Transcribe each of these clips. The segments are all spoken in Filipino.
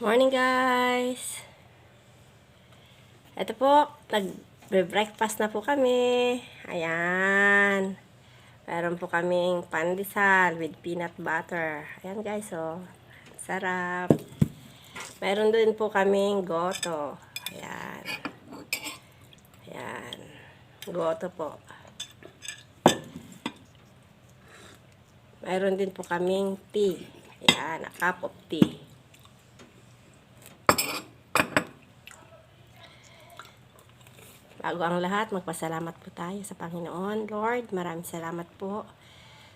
Morning guys! Ito po, nag-breakfast na po kami. Ayan. Meron po kaming pandesal with peanut butter. Ayan guys, oh. Sarap. Meron din po kaming goto. Ayan. Ayan. Goto po. Meron din po kaming tea. Ayan, a cup of tea. Bago ang lahat, magpasalamat po tayo sa Panginoon. Lord, maraming salamat po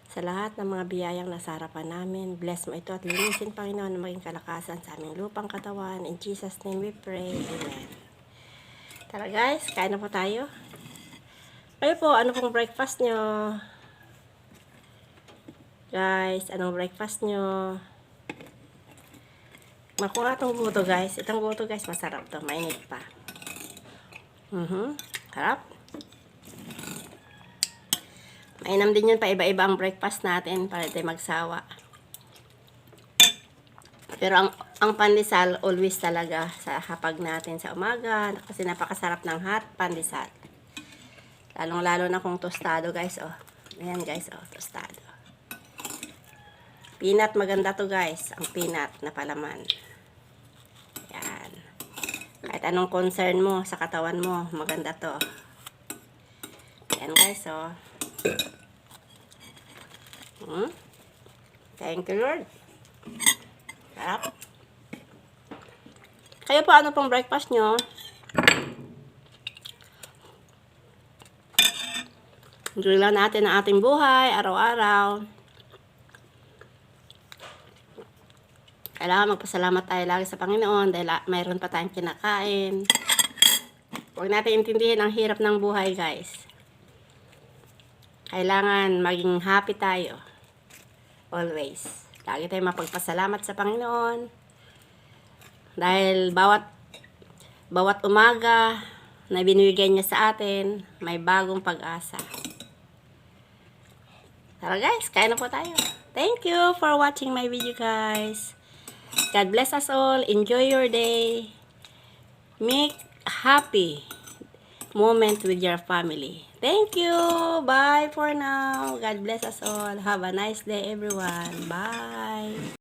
sa lahat ng mga biyayang nasa harapan namin. Bless mo ito at linisin, Panginoon, na maging kalakasan sa aming lupang katawan. In Jesus' name we pray. Amen. Tara guys, kain na po tayo. Kayo po, ano pong breakfast nyo? Guys, anong breakfast nyo? Makuha itong buto guys. Itong buto guys, masarap to. Mainit pa. Harap. Mainam din yun pa iba-iba ang breakfast natin para tayo magsawa. Pero ang pandesal always talaga sa hapag natin sa umaga kasi napakasarap ng hot pandesal. Lalong-lalo na kung tostado guys, oh. Ayan guys, oh, tostado. Peanut maganda to guys, ang peanut na palaman. Ayan. Kahit anong concern mo sa katawan mo, maganda to. Ayan guys, oh. Thank you, Lord. Sarap. Kayo po, ano pong breakfast nyo? Enjoy lang natin ang ating buhay, araw-araw. Kailangan magpasalamat tayo lagi sa Panginoon dahil mayroon pa tayong kinakain. Huwag natin intindihin ang hirap ng buhay, guys. Kailangan maging happy tayo. Always. Lagi tayong mapagpasalamat sa Panginoon. Dahil bawat umaga na binibigay niya sa atin, may bagong pag-asa. Tara guys, kain na po tayo. Thank you for watching my video, guys. God bless us all. Enjoy your day. Make happy moment with your family. Thank you. Bye for now. God bless us all. Have a nice day, everyone. Bye.